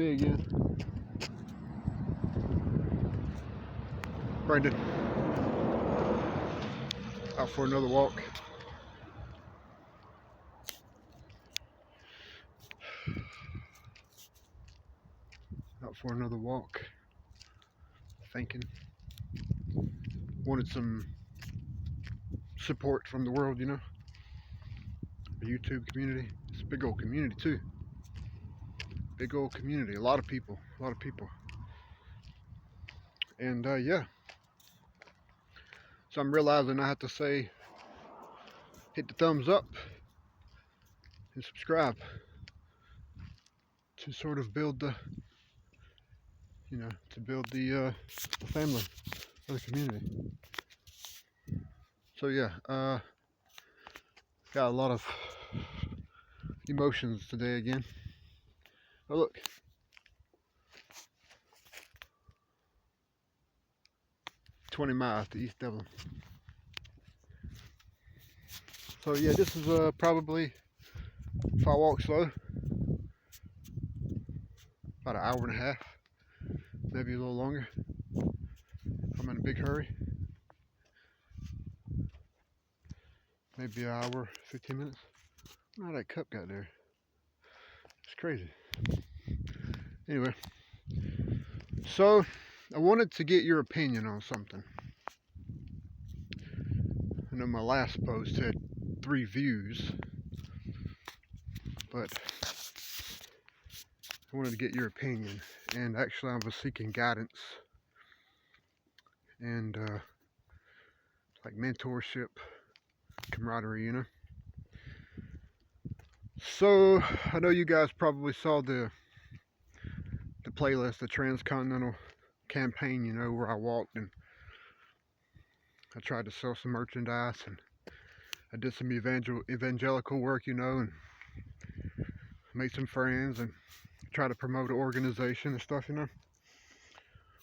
me again. Brandon, out for another walk. Out for another walk. Thinking. Wanted some support from the world, you know. The YouTube community. It's a big old community too. Big old community. A lot of people. And yeah. So I'm realizing I have to say, hit the thumbs up and subscribe to sort of build the, the family of the community. So yeah, got a lot of emotions today again. Oh look, 20 miles to East Dublin. So yeah, this is probably, if I walk slow, about an hour and a half, maybe a little longer. If I'm in a big hurry, maybe an hour, 15 minutes. I don't know how that cup got there. It's crazy. Anyway, so I wanted to get your opinion on something. I know my last post had 3 views, but I wanted to get your opinion. And actually I was seeking guidance and like mentorship, camaraderie, you know. So I know you guys probably saw the playlist, the Transcontinental campaign, you know, where I walked and I tried to sell some merchandise and I did some evangelical work, you know, and made some friends and tried to promote an organization and stuff, you know.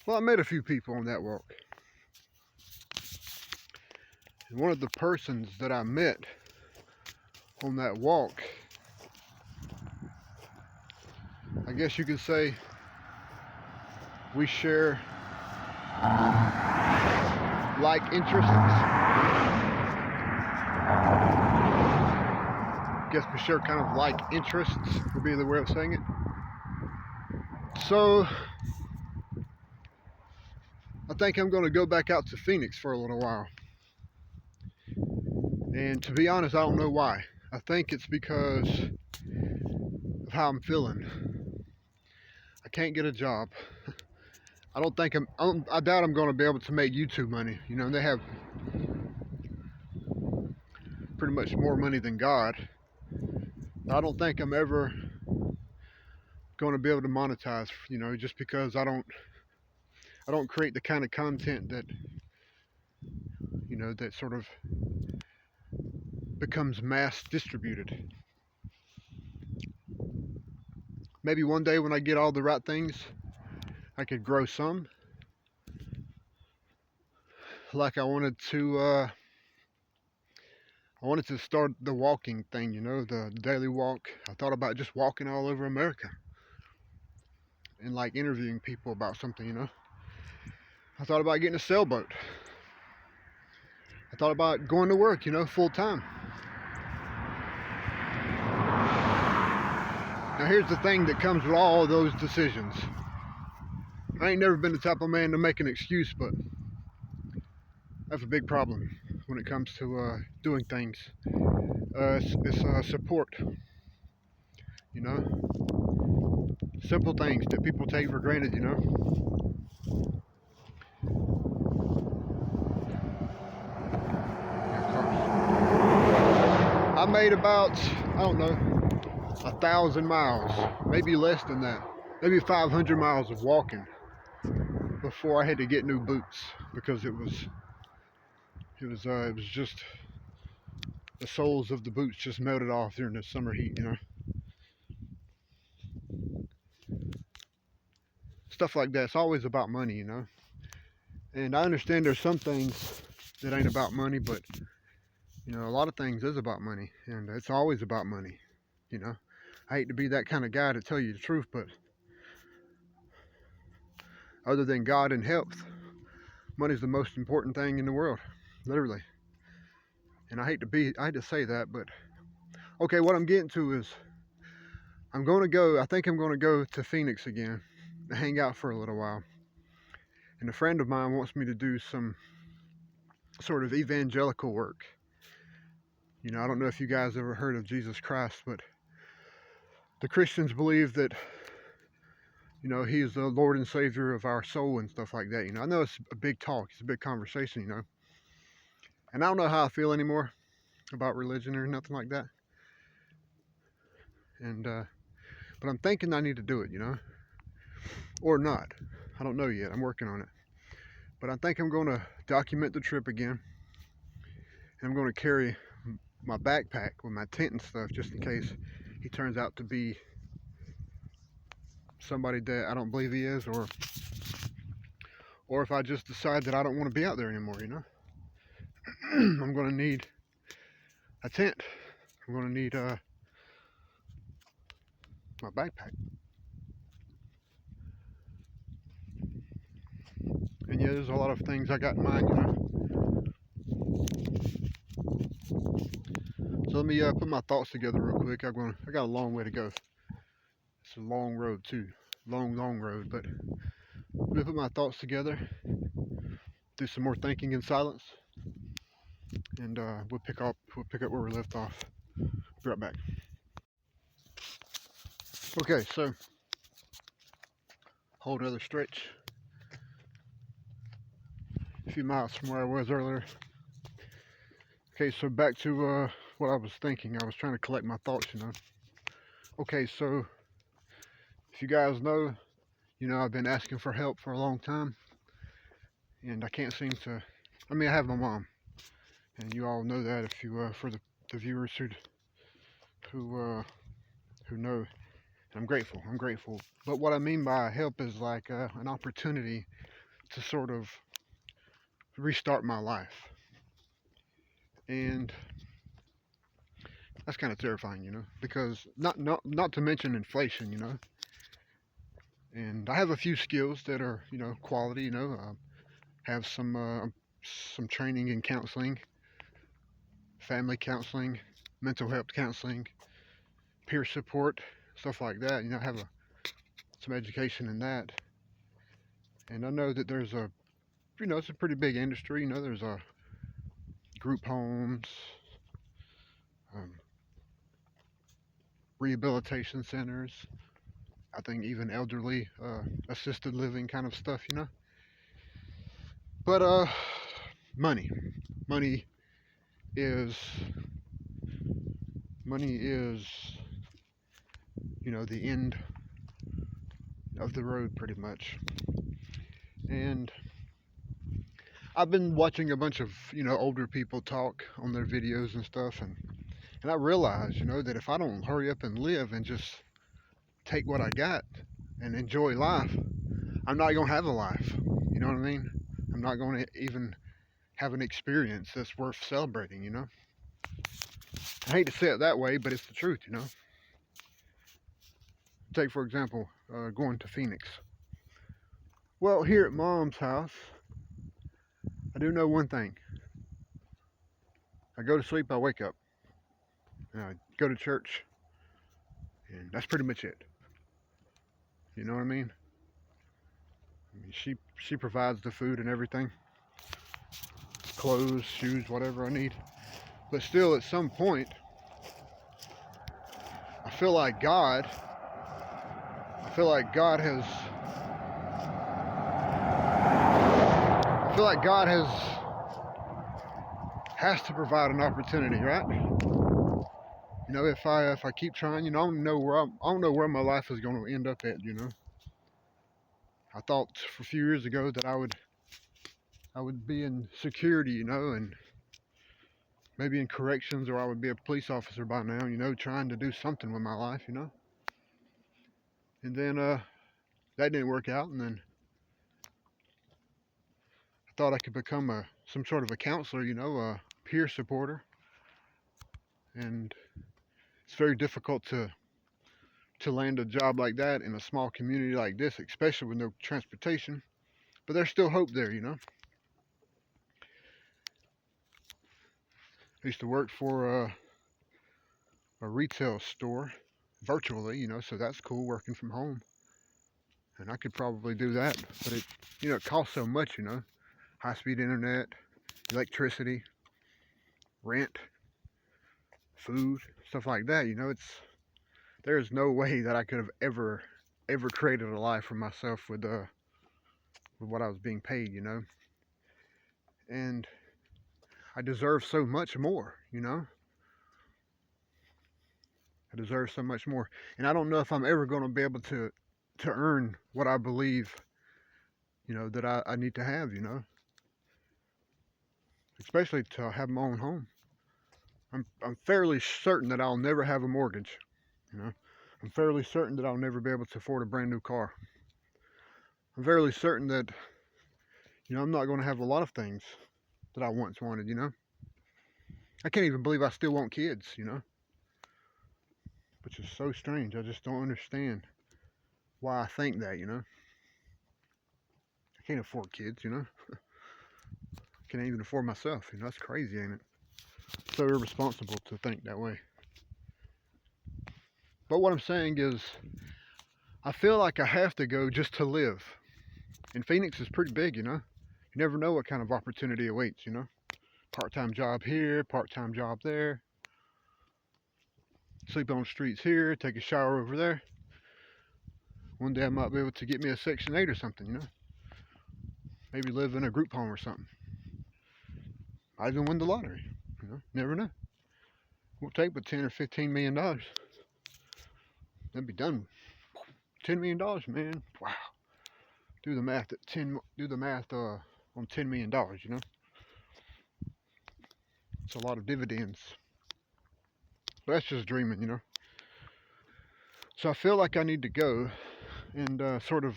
Well, I met a few people on that walk. And one of the persons that I met on that walk, I guess you could say we share like interests. I guess we share kind of like interests would be the way of saying it. So I think I'm going to go back out to Phoenix for a little while. And to be honest, I don't know why. I think it's because of how I'm feeling. I can't get a job. I doubt I'm going to be able to make YouTube money. You know, they have pretty much more money than God. I don't think I'm ever going to be able to monetize, you know, just because I don't create the kind of content that, you know, that sort of becomes mass distributed. Maybe one day when I get all the right things, I could grow some. Like I wanted to start the walking thing, you know, the daily walk. I thought about just walking all over America and like interviewing people about something, you know. I thought about getting a sailboat. I thought about going to work, you know, full time. Now here's the thing that comes with all of those decisions. I ain't never been the type of man to make an excuse, but I have a big problem when it comes to doing things. It's support, you know, simple things that people take for granted, you know. I made about, I don't know, 1,000 miles, maybe less than that, maybe 500 miles of walking before I had to get new boots because it was just the soles of the boots just melted off during the summer heat, you know. Stuff like that. It's always about money, you know. And I understand there's some things that ain't about money, but you know, a lot of things is about money, and it's always about money, you know. I hate to be that kind of guy to tell you the truth, but other than God and health, money's the most important thing in the world, literally. And I hate to say that, but okay, what I'm getting to is I think I'm going to go to Phoenix again and hang out for a little while. And a friend of mine wants me to do some sort of evangelical work. You know, I don't know if you guys ever heard of Jesus Christ, but the Christians believe that, you know, He's the Lord and Savior of our soul and stuff like that. You know, I know it's a big talk, it's a big conversation, you know. And I don't know how I feel anymore about religion or nothing like that. And, but I'm thinking I need to do it, you know, or not. I don't know yet. I'm working on it. But I think I'm going to document the trip again. And I'm going to carry my backpack with my tent and stuff just in case he turns out to be somebody that I don't believe he is, or if I just decide that I don't want to be out there anymore, you know. I'm going to need a tent. I'm going to need my backpack. And yeah, there's a lot of things I got in mind, you know. So let me put my thoughts together real quick. I got a long way to go. It's a long road too, long road. But let me put my thoughts together, do some more thinking in silence, and we'll pick up where we left off. Be right back. Okay, so whole another stretch, a few miles from where I was earlier. Okay, so back to what I was thinking. I was trying to collect my thoughts, you know. Okay, so if you guys know, you know, I've been asking for help for a long time, and I can't seem to. I mean, I have my mom, and you all know that if you for the viewers who know. I'm grateful. I'm grateful. But what I mean by help is like an opportunity to sort of restart my life, and that's kind of terrifying, you know, because not to mention inflation, you know. And I have a few skills that are, you know, quality, you know. Have some training in counseling, family counseling, mental health counseling, peer support, stuff like that. You know, I have some education in that, and I know that there's a, you know, it's a pretty big industry. You know, there's a group homes, um, rehabilitation centers. I think even elderly assisted living kind of stuff. You know, but money, money is you know, the end of the road pretty much. And I've been watching a bunch of, you know, older people talk on their videos and stuff, and I realize, you know, that if I don't hurry up and live and just take what I got and enjoy life, I'm not going to have a life. You know what I mean? I'm not going to even have an experience that's worth celebrating, you know? I hate to say it that way, but it's the truth, you know? Take, for example, going to Phoenix. Well, here at Mom's house, I do know one thing. I go to sleep, I wake up. And I go to church, and that's pretty much it. You know what I mean? She provides the food and everything, clothes, shoes, whatever I need. But still, at some point, I feel like God. I feel like God has. I feel like God has to provide an opportunity, right? You know, if I keep trying, you know, I don't know where my life is going to end up at. You know, I thought a few years ago that I would be in security, you know, and maybe in corrections, or I would be a police officer by now, you know, trying to do something with my life, you know. And then that didn't work out, and then I thought I could become some sort of a counselor, you know, a peer supporter. And it's very difficult to land a job like that in a small community like this, especially with no transportation. But there's still hope there, you know. I used to work for a retail store virtually, you know, so that's cool working from home. And I could probably do that, but it costs so much, you know. High-speed internet, electricity, rent, food, stuff like that, you know. There's no way that I could have ever created a life for myself with what I was being paid, you know. And I deserve so much more, you know. I deserve so much more. And I don't know if I'm ever going to be able to earn what I believe, you know, that I need to have, you know. Especially to have my own home. I'm fairly certain that I'll never have a mortgage, you know. I'm fairly certain that I'll never be able to afford a brand new car. I'm fairly certain that, you know, I'm not going to have a lot of things that I once wanted, you know. I can't even believe I still want kids, you know. Which is so strange. I just don't understand why I think that, you know. I can't afford kids, you know. I can't even afford myself, you know. That's crazy, ain't it? So irresponsible to think that way. But what I'm saying is, I feel like I have to go just to live. And Phoenix is pretty big, you know. You never know what kind of opportunity awaits, you know. Part-time job here, part-time job there. Sleep on the streets here, take a shower over there. One day I might be able to get me a Section 8 or something, you know. Maybe live in a group home or something. I even win the lottery, you know. Never know. Won't take but $10 or $15 million. That'd be done. $10 million, man. Wow. Do the math on $10 million, you know. It's a lot of dividends. But that's just dreaming, you know. So I feel like I need to go and sort of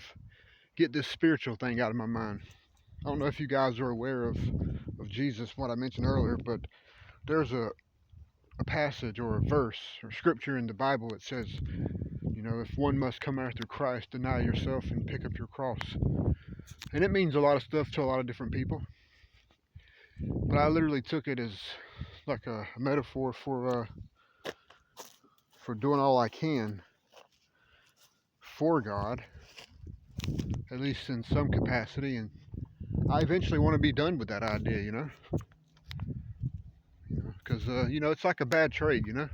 get this spiritual thing out of my mind. I don't know if you guys are aware of Jesus, what I mentioned earlier, but there's a passage or a verse or scripture in the Bible that says, you know, if one must come after Christ, deny yourself and pick up your cross. And it means a lot of stuff to a lot of different people. But I literally took it as like a metaphor for doing all I can for God, at least in some capacity. And I eventually want to be done with that idea, you know. Because, you know, it's like a bad trade, you know.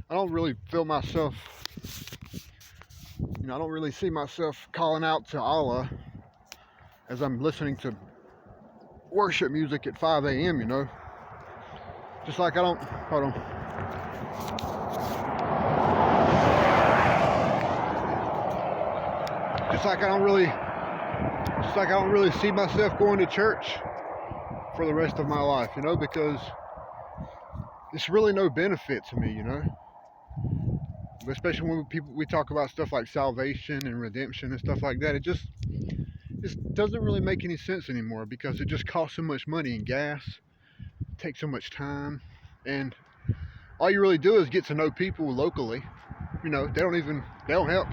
I don't really feel myself, you know, I don't really see myself calling out to Allah as I'm listening to worship music at 5 a.m., you know. Just like I don't, hold on. Just like I don't really see myself going to church for the rest of my life, you know, because it's really no benefit to me, you know. Especially when we talk about stuff like salvation and redemption and stuff like that, it just doesn't really make any sense anymore because it just costs so much money in gas, takes so much time, and all you really do is get to know people locally. You know, they don't help.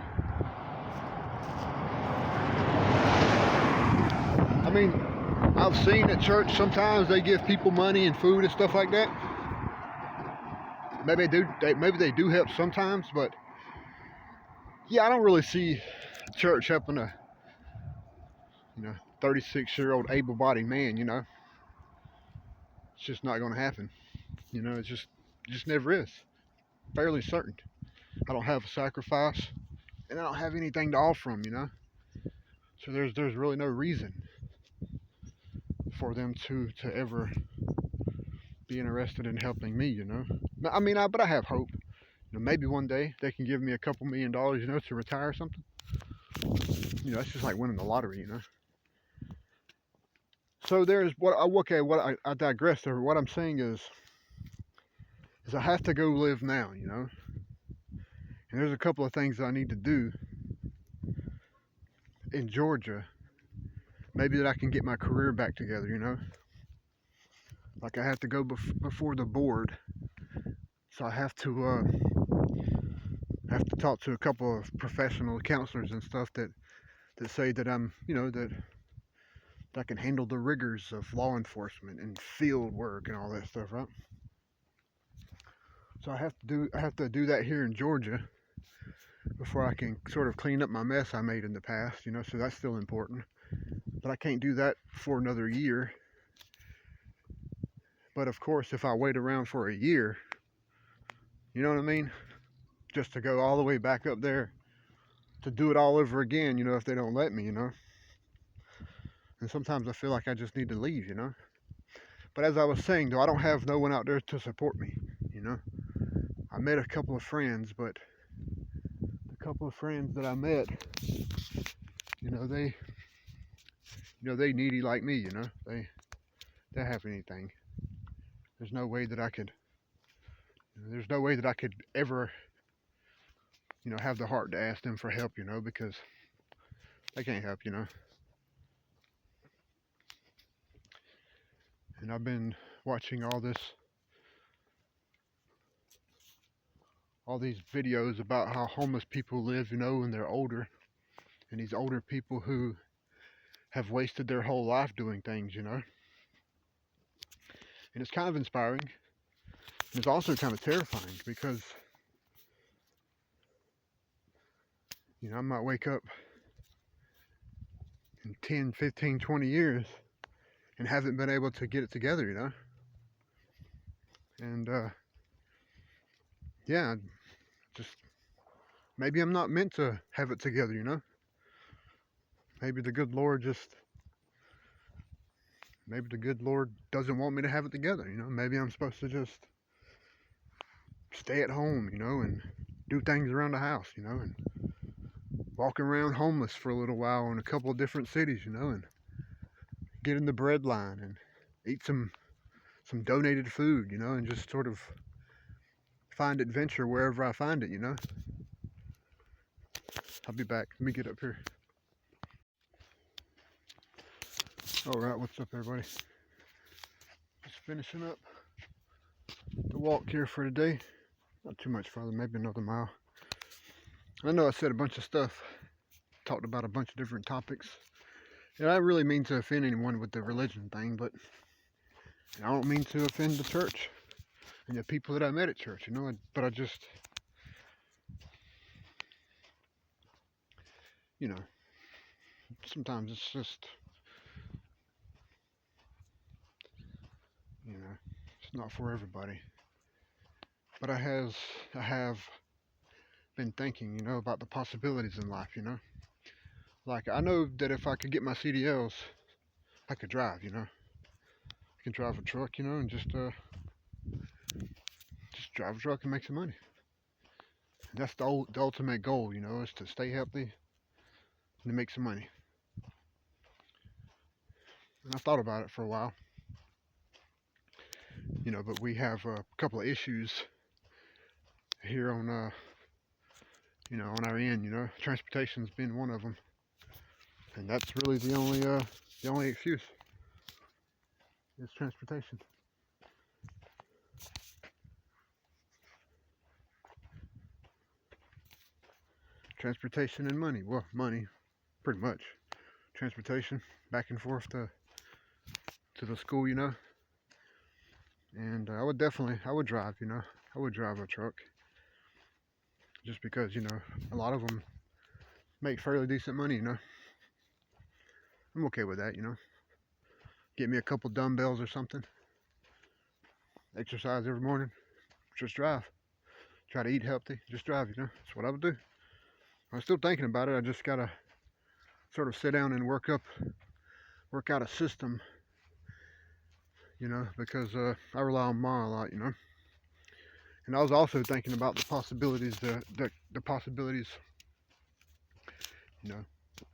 I mean, I've seen at church sometimes they give people money and food and stuff like that. Maybe they do help sometimes, but yeah, I don't really see church helping a 36-year-old able-bodied man, you know. It's just not going to happen. You know, it just never is. Fairly certain. I don't have a sacrifice, and I don't have anything to offer them, you know. So there's really no reason for them to ever be interested in helping me, you know. I mean, but I have hope. You know, maybe one day they can give me a couple $1 million, you know, to retire or something. You know, it's just like winning the lottery, you know. So there's I digress there. What I'm saying is I have to go live now, you know. And there's a couple of things I need to do in Georgia. Maybe that I can get my career back together, you know. Like I have to go before the board. So I have to talk to a couple of professional counselors and stuff that say that I'm, you know, that that can handle the rigors of law enforcement and field work and all that stuff, right? So I have to do that here in Georgia before I can sort of clean up my mess I made in the past, you know, so that's still important. But I can't do that for another year. But of course, if I wait around for a year, you know what I mean? Just to go all the way back up there to do it all over again, you know, if they don't let me, you know. And sometimes I feel like I just need to leave, you know. But as I was saying, though, I don't have no one out there to support me, you know. I met a couple of friends, but the couple of friends that I met, you know, they needy like me, you know. They have anything. There's no way that I could. There's no way that I could ever, you know, have the heart to ask them for help, you know, because they can't help, you know. And I've been watching all these videos about how homeless people live, you know, when they're older, and these older people who have wasted their whole life doing things, you know. And it's kind of inspiring. And it's also kind of terrifying because, you know, I might wake up in 10, 15, 20 years and haven't been able to get it together, you know. And yeah, just maybe I'm not meant to have it together, you know. Maybe the good Lord doesn't want me to have it together, you know. Maybe I'm supposed to just stay at home, you know, and do things around the house, you know, and walk around homeless for a little while in a couple of different cities, you know, and get in the bread line and eat some donated food, you know, and just sort of find adventure wherever I find it, you know. I'll be back. Let me get up here. Alright, what's up, everybody? Just finishing up the walk here for today. Not too much farther, maybe another mile. I know I said a bunch of stuff, talked about a bunch of different topics. And I don't really mean to offend anyone with the religion thing, but I don't mean to offend the church and the people that I met at church, you know. But I just, you know, sometimes it's just, you know, it's not for everybody. But I have been thinking, you know, about the possibilities in life, you know. Like, I know that if I could get my CDLs, I could drive, you know. I can drive a truck, you know, and just drive a truck and make some money. And that's the ultimate goal, you know, is to stay healthy and to make some money. And I thought about it for a while, you know, but we have a couple of issues here on, you know, on our end, you know. Transportation's been one of them, and that's really the only excuse is transportation. Transportation and money. Well, money, pretty much. Transportation, back and forth to the school, you know. And I would drive, you know. I would drive a truck. Just because, you know, a lot of them make fairly decent money, you know. I'm okay with that, you know. Get me a couple dumbbells or something. Exercise every morning. Just drive. Try to eat healthy. Just drive, you know. That's what I would do. I'm still thinking about it. I just gotta sort of sit down and work out a system, you know, because I rely on mine a lot, you know. And I was also thinking about the possibilities, the possibilities, you know,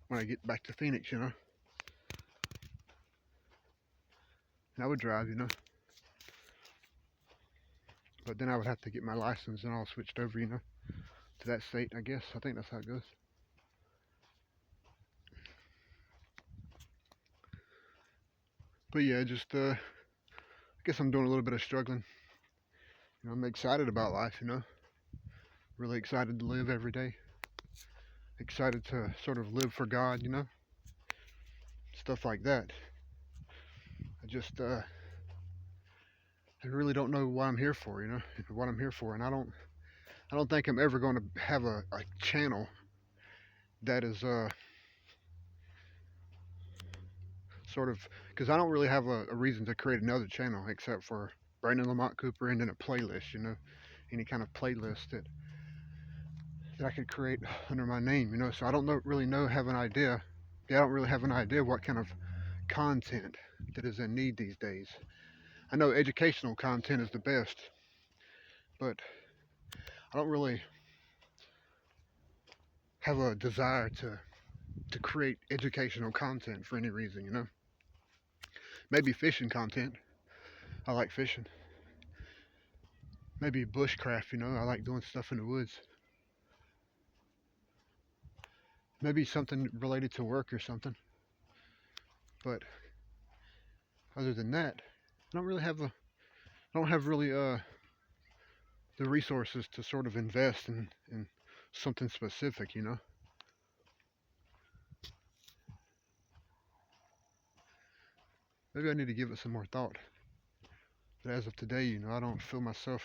when I get back to Phoenix, you know. And I would drive, you know. But then I would have to get my license and all switched over, you know, to that state, I guess. I think that's how it goes. But yeah, just, I guess I'm doing a little bit of struggling. You know, I'm excited about life, you know. Really excited to live every day. Excited to sort of live for God, you know. stuff like that. I just I really don't know what I'm here for, you know, what I'm here for, and I don't think I'm ever going to have a channel that is sort of, because I don't really have a reason to create another channel except for Brandon Lamont Cooper and then a playlist, you know, any kind of playlist that I could create under my name, you know. So I don't really have an idea. Yeah, I don't really have an idea what kind of content that is in need these days. I know educational content is the best, but I don't really have a desire to create educational content for any reason, you know. Maybe fishing content. I like fishing. Maybe bushcraft, you know. I like doing stuff in the woods. Maybe something related to work or something. But other than that, I don't have really the resources to sort of invest in something specific, you know. Maybe I need to give it some more thought. But as of today, you know, I don't feel myself,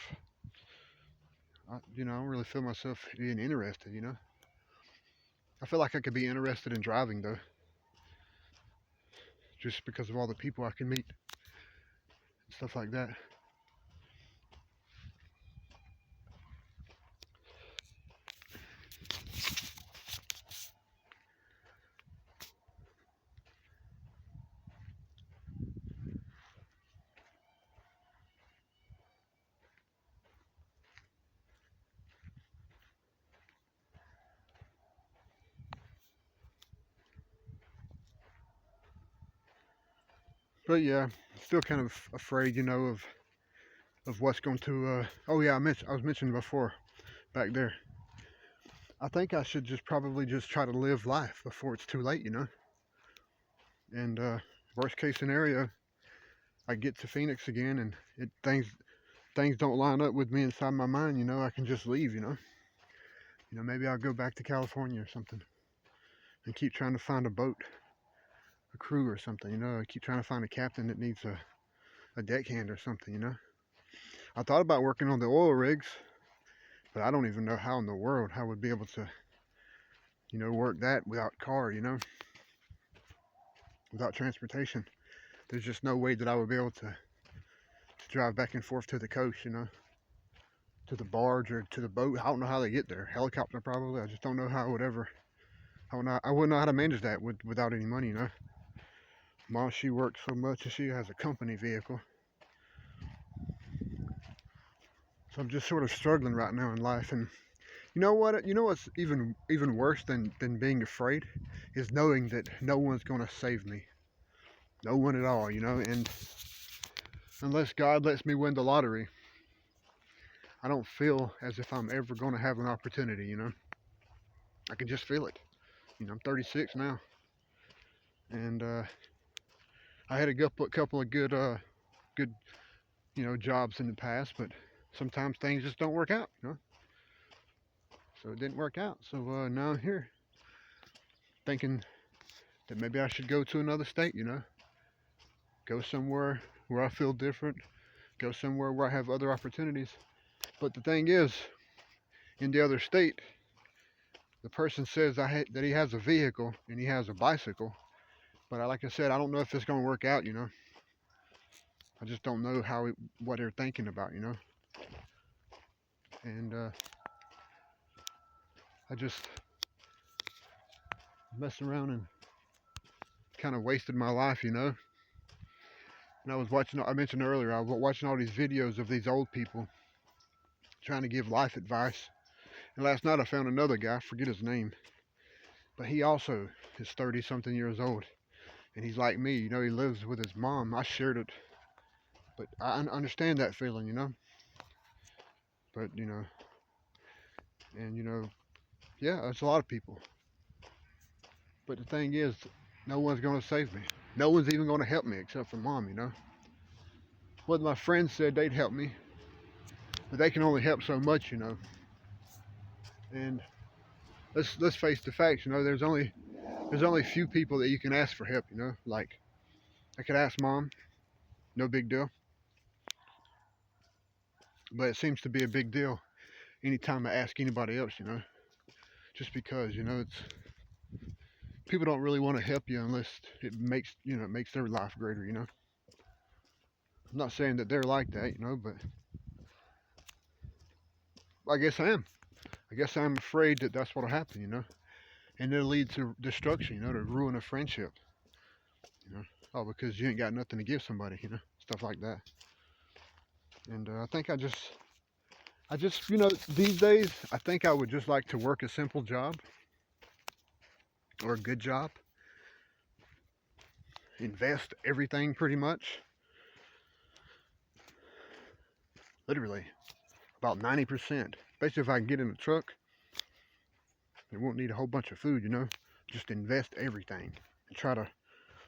you know, I don't really feel myself being interested, you know. I feel like I could be interested in driving though, just because of all the people I can meet, and stuff like that. But yeah, still kind of afraid, you know, of what's going to. Oh yeah, I was mentioning before back there. I think I should just probably just try to live life before it's too late, you know. And worst case scenario, I get to Phoenix again, and things don't line up with me inside my mind, you know. I can just leave, you know. You know, maybe I'll go back to California or something, and keep trying to find a boat, a crew or something, you know. I keep trying to find a captain that needs a deckhand or something, you know. I thought about working on the oil rigs, but I don't even know how in the world I would be able to, you know, work that without car, you know, without transportation. There's just no way that I would be able to drive back and forth to the coast, you know, to the barge or to the boat. I don't know how they get there. Helicopter probably. I just don't know how I would ever. I wouldn't know how to manage that without any money, you know. Mom, she works so much and she has a company vehicle. So I'm just sort of struggling right now in life. And you know what? You know what's even worse than being afraid is knowing that no one's going to save me. No one at all, you know. And unless God lets me win the lottery, I don't feel as if I'm ever going to have an opportunity, you know. I can just feel it. You know, I'm 36 now, and I had a couple of good, you know, jobs in the past, but sometimes things just don't work out, you know. So it didn't work out. So now I'm here, thinking that maybe I should go to another state, you know, go somewhere where I feel different, go somewhere where I have other opportunities. But the thing is, in the other state, the person says that he has a vehicle and he has a bicycle, but like I said, I don't know if it's going to work out, you know. I just don't know what they're thinking about, you know. And I just messed around and kind of wasted my life, you know. And I mentioned earlier, I was watching all these videos of these old people trying to give life advice. And last night I found another guy, I forget his name, but he also is 30 something years old. And he's like me, you know, he lives with his mom. I shared it, but I understand that feeling, you know. But, you know, and, you know, yeah, it's a lot of people. But the thing is, no one's going to save me. No one's even going to help me except for mom, you know. Well, my friends said they'd help me, but they can only help so much, you know. And let's face the facts, you know. there's only a few people that you can ask for help, you know? Like, I could ask mom, no big deal. But it seems to be a big deal anytime I ask anybody else, you know? Just because, you know, it's people don't really want to help you unless it makes, you know, it makes their life greater, you know? I'm not saying that they're like that, you know, but I guess I am. I guess I'm afraid that that's what'll happen, you know? And it'll lead to destruction, you know, to ruin a friendship, you know? Oh, because you ain't got nothing to give somebody, you know? Stuff like that. And I think you know, these days, I think I would just like to work a simple job or a good job, invest everything pretty much, literally about 90%. Basically, if I can get in a truck, it won't need a whole bunch of food, you know, just invest everything and try to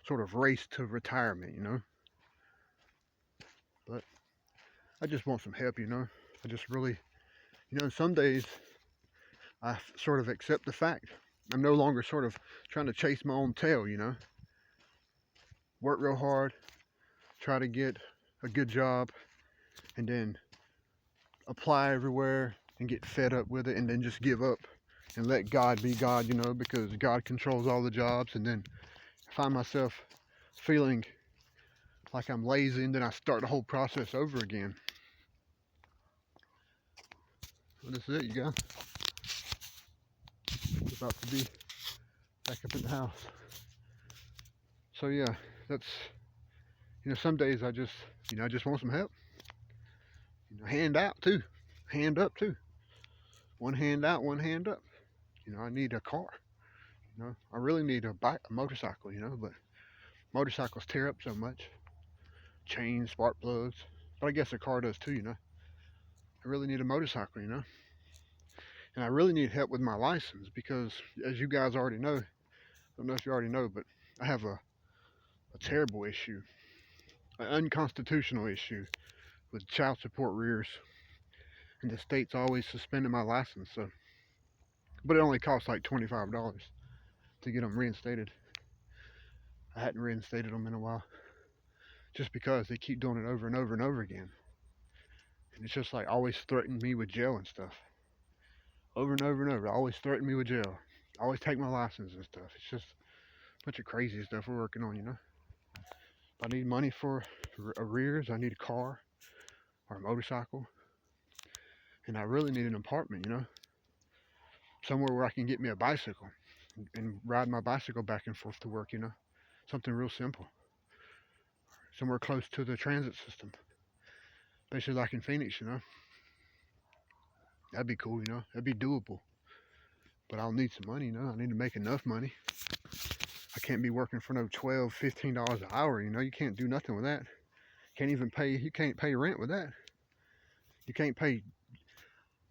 sort of race to retirement, you know. But I just want some help, you know. I just really, you know, some days I sort of accept the fact I'm no longer sort of trying to chase my own tail, you know. Work real hard, try to get a good job, and then apply everywhere and get fed up with it and then just give up and let God be God, you know, because God controls all the jobs. And then I find myself feeling like I'm lazy, and then I start the whole process over again. Well, this is it, you guys. It's about to be back up in the house. So yeah, that's, you know, some days I just, you know, I just want some help. You know, hand out too, hand up too. One hand out, one hand up. You know, I need a car. You know, I really need a bike, a motorcycle. You know, but motorcycles tear up so much. Chains, spark plugs. But I guess a car does too. You know, I really need a motorcycle. You know, and I really need help with my license because, as you guys already know, I don't know if you already know, but I have a terrible issue, an unconstitutional issue with child support rears, and the state's always suspending my license. So, but it only costs like $25 to get them reinstated. I hadn't reinstated them in a while, just because they keep doing it over and over and over again. And it's just like always threatening me with jail and stuff. Over and over and over. Always threaten me with jail. Always take my license and stuff. It's just a bunch of crazy stuff we're working on, you know. I need money for arrears. I need a car or a motorcycle. And I really need an apartment, you know. Somewhere where I can get me a bicycle and ride my bicycle back and forth to work, you know. Something real simple. Somewhere close to the transit system. Basically like in Phoenix, you know. That'd be cool, you know. That'd be doable. But I'll need some money, you know. I need to make enough money. I can't be working for no $12, $15 an hour, you know. You can't do nothing with that. You can't pay rent with that.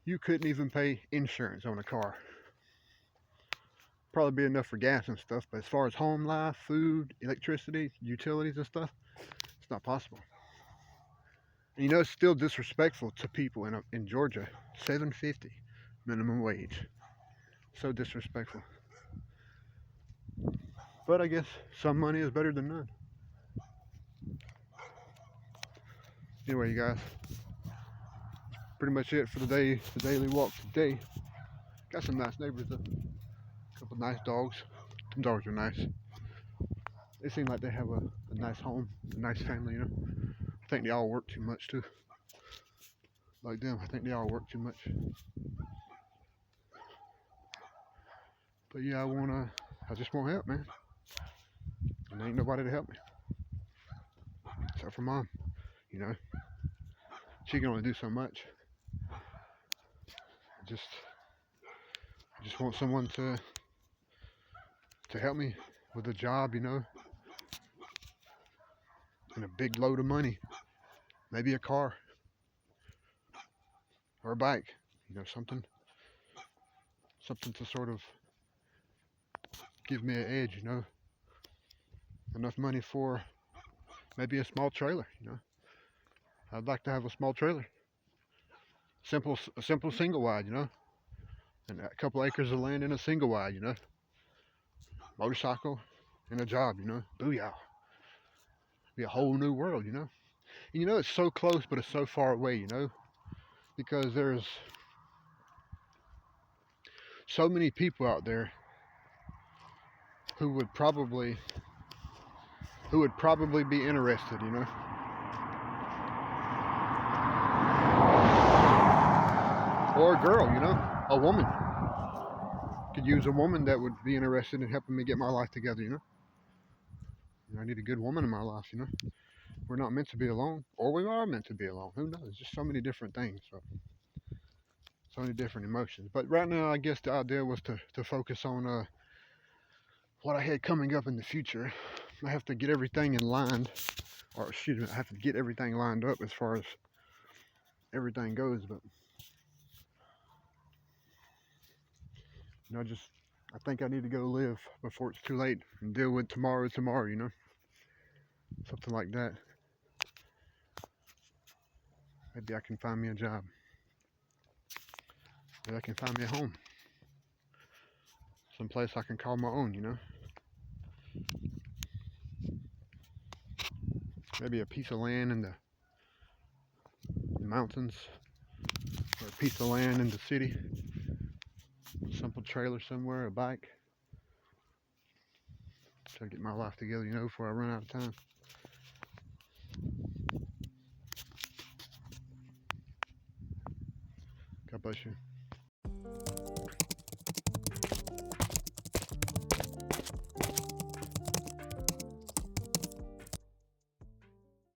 You couldn't even pay insurance on a car. Probably be enough for gas and stuff, but as far as home life, food, electricity, utilities and stuff, it's not possible. And you know, it's still disrespectful to people in Georgia. $7.50 minimum wage. So disrespectful. But I guess some money is better than none. Anyway, you guys, pretty much it for the day, the daily walk today. Got some nice neighbors though. A couple nice dogs. Some dogs are nice. They seem like they have a nice home, a nice family, you know. I think they all work too much too. Like them, I think they all work too much. But yeah, I just want help, man. And there ain't nobody to help me. Except for mom, you know. She can only do so much. I just want someone to help me with a job, you know, and a big load of money. Maybe a car or a bike, you know, something to sort of give me an edge, you know. Enough money for maybe a small trailer, you know. I'd like to have a small trailer. A simple single wide, you know. And a couple acres of land in a single wide, you know. motorcycle, and a job, you know. Booyah. Be a whole new world, you know. And you know, it's so close, but it's so far away, you know, because there's so many people out there who would probably be interested, you know. Or a girl, you know, a woman. Could use a woman that would be interested in helping me get my life together, you know. I need a good woman in my life, you know. We're not meant to be alone, or we are meant to be alone. Who knows? Just so many different things, so many different emotions. But right now, I guess the idea was to focus on what I had coming up in the future. I have to get everything in line, or excuse me, I have to get everything lined up as far as everything goes. But you know, I think I need to go live before it's too late and deal with tomorrow, you know, something like that. Maybe I can find me a job. Maybe I can find me a home, someplace I can call my own, you know. Maybe a piece of land in the mountains, or a piece of land in the city, a simple trailer somewhere, a bike. Try to get my life together, you know, before I run out of time. God bless you.